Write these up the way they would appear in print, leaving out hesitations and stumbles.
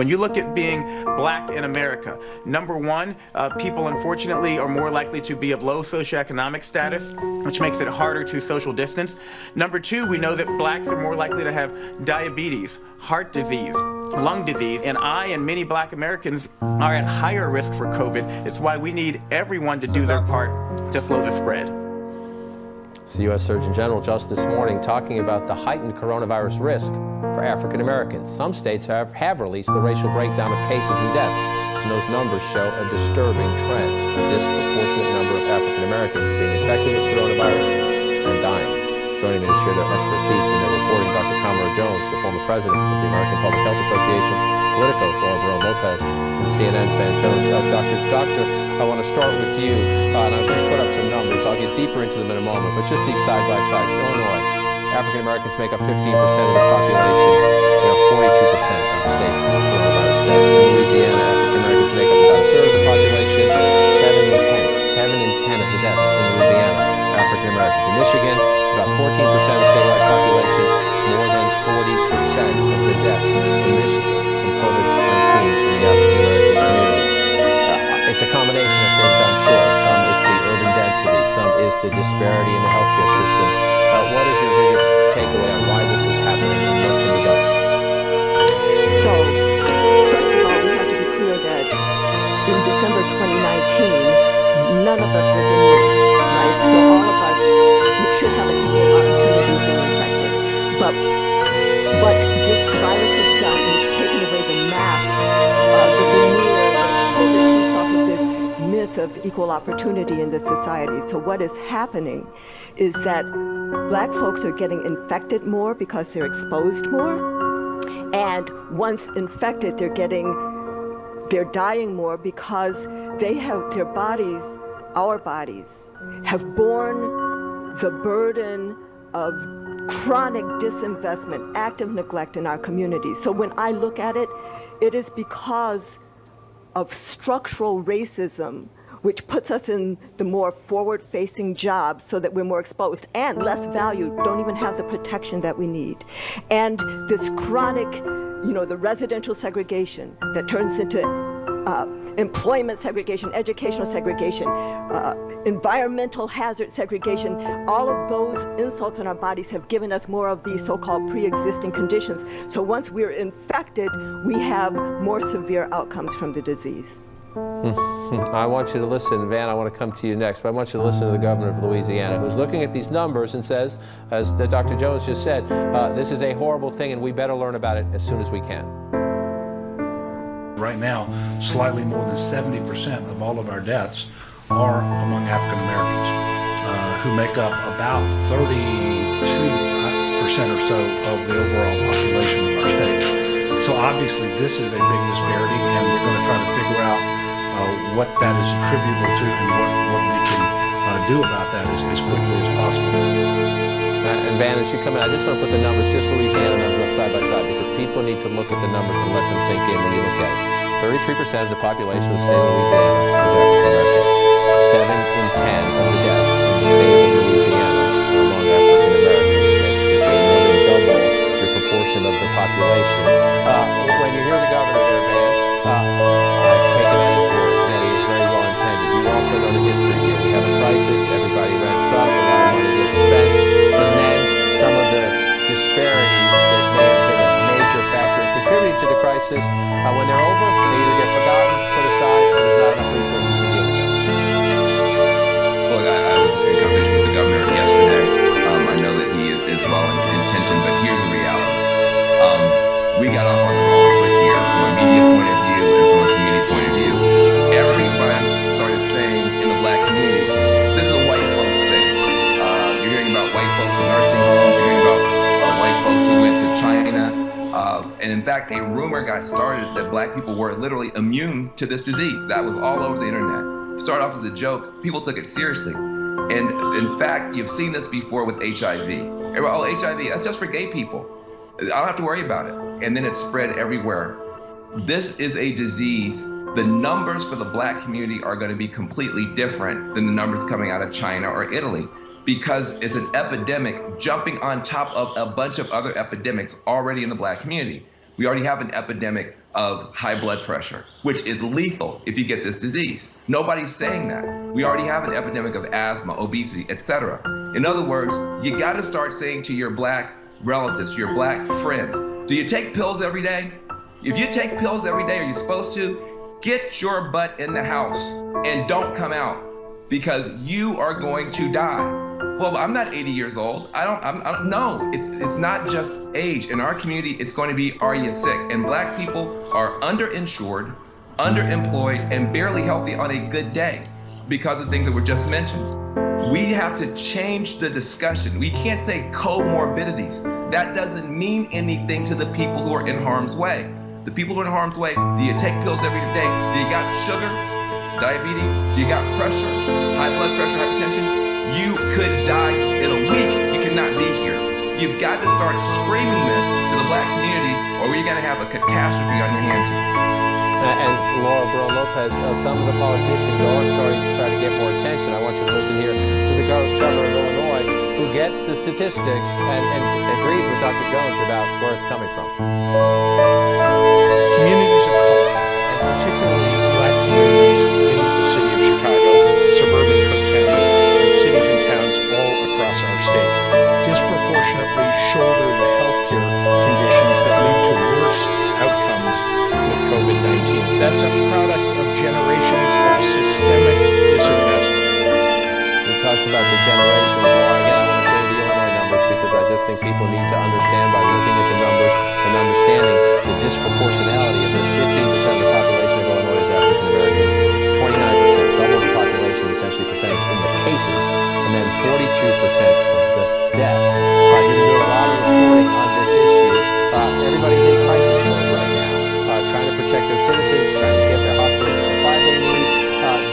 When you look at being black in America, number one, people unfortunately are more likely to be of low socioeconomic status, which makes it harder to social distance. Number two, we know that blacks are more likely to have diabetes, heart disease, lung disease, and I and many black Americans are at higher risk for COVID. It's why we need everyone to do their part to slow the spread. It's the U.S. Surgeon General just this morning talking about the heightened coronavirus risk for African Americans. Some states have released the racial breakdown of cases and deaths, and those numbers show a disturbing trend. A disproportionate number of African Americans being infected with coronavirus and dying. Joining me to share their expertise in their reporting, Dr. Kamara Jones, the former president of the American Public Health Association, Politico's Laura Barone-Lopez, and CNN's Van Jones. Doctor, I want to start with you, and I've just put up some numbers. I'll get deeper into them in a moment, but just these side-by-sides. Illinois, African Americans make up 15% of the population. They are 42% of the state's coronavirus deaths. In Louisiana, African Americans make up about a third of the population. 7 in 10 of the deaths in Louisiana, African Americans. In Michigan, it's about 14% of the statewide population. More than 40% of the deaths in Michigan from COVID-19 in the African American community. It's a combination of things, I'm sure. Some is the urban density, some is the disparity in the healthcare systems. What is your biggest takeaway on why this is happening and what can be done? So, first of all, we have to be clear that in December 2019, none of us was immune, right? So all of us should have an equal opportunity of being infected. But what this virus has done is taken away the mask, the veneer, the sheets off of this myth of equal opportunity in the society. So what is happening is that black folks are getting infected more because they're exposed more. And once infected, they're dying more because their bodies, our bodies, have borne the burden of chronic disinvestment, active neglect in our communities. So when I look at it, it is because of structural racism, which puts us in the more forward-facing jobs so that we're more exposed and less valued, don't even have the protection that we need. And this chronic, the residential segregation that turns into employment segregation, educational segregation, environmental hazard segregation, all of those insults in our bodies have given us more of these so-called pre-existing conditions. So once we're infected, we have more severe outcomes from the disease. I want you to listen, Van, I want to come to you next, but I want you to listen to the governor of Louisiana, who's looking at these numbers and says, as Dr. Jones just said, this is a horrible thing and we better learn about it as soon as we can. Right now, slightly more than 70% of all of our deaths are among African Americans, who make up about 32% or so of the overall population of our state. So obviously this is a big disparity, and we're going to try to figure out what that is attributable to and what we can do about that as quickly as possible. And Van, as you come in, I just want to put the numbers, just Louisiana numbers up side by side, because people need to look at the numbers and let them sink in when you look at it. 33% of the population of the state of Louisiana is African American. 7 in 10 of the deaths in the state of Louisiana are among African Americans. That's just a more than double your proportion of the population. When you hear the governor there, Van, I take him at his word that he is very well intended. You also know the history here. We have a crisis, everybody ramps up, a lot of money gets spent, and then some of the disparities that may have been a major factor in contributing to the crisis, when they're over, they either get forgotten, put aside, or there's not enough resources to deal with them. Look, I was in conversation with the governor yesterday. I know that he is well intentioned, but here's the reality. We got off on the wrong foot here from a media point of view and from a community point of view. Everyone started saying in the black community, this is a white folks thing. You're hearing about white folks in nursing homes, you're hearing about white folks who went to China. And in fact, a rumor got started that black people were literally immune to this disease. That was all over the internet. It started off as a joke. People took it seriously. And in fact, you've seen this before with HIV. Oh, HIV, that's just for gay people. I don't have to worry about it. And then it spread everywhere. This is a disease. The numbers for the black community are going to be completely different than the numbers coming out of China or Italy, because it's an epidemic jumping on top of a bunch of other epidemics already in the black community. We already have an epidemic of high blood pressure, which is lethal if you get this disease. Nobody's saying that. We already have an epidemic of asthma, obesity, etc. In other words, you got to start saying to your black relatives, your black friends, do you take pills every day? If you take pills every day, or you're supposed to, get your butt in the house and don't come out, because you are going to die. Well, I'm not 80 years old. I don't know. It's not just age. In our community, it's going to be, are you sick? And black people are underinsured, underemployed, and barely healthy on a good day because of things that were just mentioned. We have to change the discussion. We can't say comorbidities. That doesn't mean anything to the people who are in harm's way. The people who are in harm's way, do you take pills every day? Do you got sugar, diabetes? Do you got pressure, high blood pressure, hypertension? You could die in a week. You cannot be here. You've got to start screaming this to the black community, or you're going to have a catastrophe on your hands here. And Laura Berl-Lopez, some of the politicians are starting to try to get more attention. I want you to listen here to the governor of Illinois, who gets the statistics and agrees with Dr. Jones about where it's coming from. Communities of color, and particularly black communities in the city of Chicago, suburban Cook County, and cities and towns all across our state, disproportionately shoulder the healthcare conditions that lead to worse outcomes with COVID-19. That's a product of generations of systemic disinvestment. He talks about the generations. Well, again, I want to say the Illinois numbers because I just think people need to understand by looking at the numbers and understanding the disproportionality of this. 15% of the population of Illinois is African American, 29%, double the population essentially percentage in the cases, and then 42% of the deaths. You've been doing a lot of reporting on this issue. Everybody's in crisis mode right now, trying to protect their citizens, trying to get their hospitals the supply they need.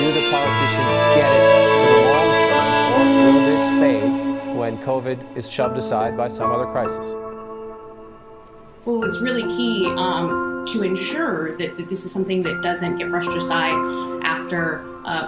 Do the politicians get it for the long term, or will this fade when COVID is shoved aside by some other crisis? Well, it's really key to ensure that this is something that doesn't get brushed aside after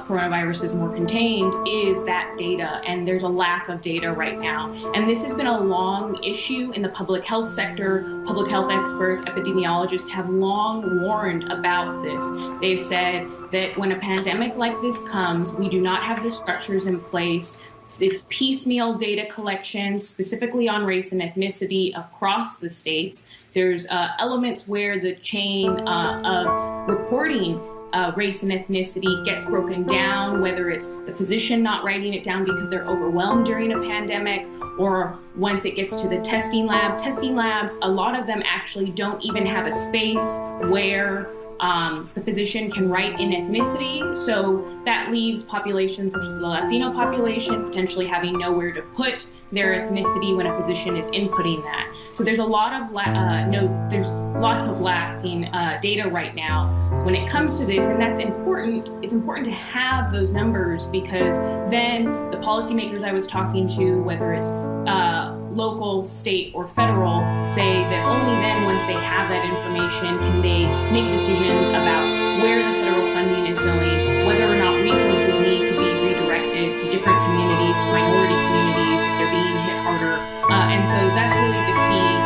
coronavirus is more contained is that data, and there's a lack of data right now. And this has been a long issue in the public health sector. Public health experts, epidemiologists have long warned about this. They've said that when a pandemic like this comes, we do not have the structures in place. It's piecemeal data collection, specifically on race and ethnicity across the states. There's elements where the chain of reporting race and ethnicity gets broken down, whether it's the physician not writing it down because they're overwhelmed during a pandemic, or once it gets to the testing lab. Testing labs, a lot of them actually don't even have a space where the physician can write in ethnicity, so that leaves populations such as the Latino population potentially having nowhere to put their ethnicity when a physician is inputting that. So there's a lot of there's lots of lacking data right now when it comes to this, and that's important. It's important to have those numbers, because then the policymakers I was talking to, whether it's local, state, or federal, say that only then, once they have that information, can they make decisions about where the federal funding is going, whether or not resources need to be redirected to different communities, to minority communities, if they're being hit harder. And so that's really the key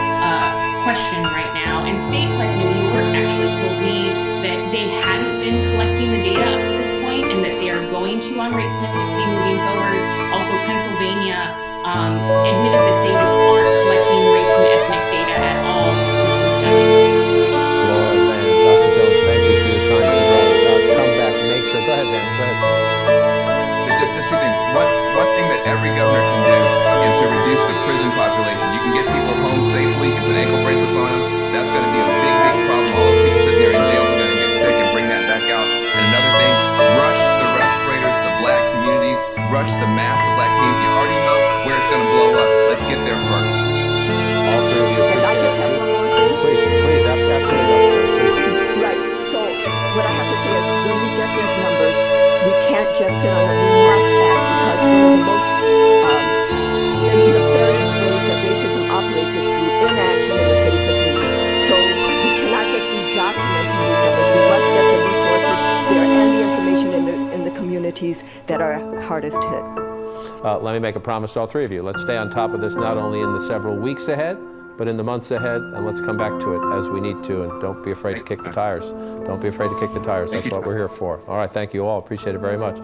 question right now. And states like New York actually told me that they hadn't been collecting the data up to this point, and that they are going to on race and ethnicity moving forward. Also, Pennsylvania admitted that they just aren't collecting race and ethnic data at all, which was stunning. Laura and Dr. Jones, thank you for your time today. Come back and make sure. Go ahead, Van. Go ahead. Just two things. One thing that every governor can do is to reduce the prison population. You can get people home safely, you can put ankle bracelets on them. That's going to be a big, big problem. All those people sitting there in jails are going to get sick, and bring that back out. And another thing, rush the respirators to black communities, rush the masks to black communities. You already know where it's going to blow up. Let's get there first. All three of you And I just have one more thing. Please, absolutely. Right. So what I have to say is, when we get these numbers, we can't just sit on it. We must act, because one of the most nefarious ways that racism operates is through inaction in the face of need. So we cannot just be documenting these numbers. We must get the resources there and the information in the communities that are hardest hit. Let me make a promise to all three of you. Let's stay on top of this, not only in the several weeks ahead, but in the months ahead, and let's come back to it as we need to, and don't be afraid to kick the tires. Don't be afraid to kick the tires. That's what we're here for. All right, thank you all. Appreciate it very much.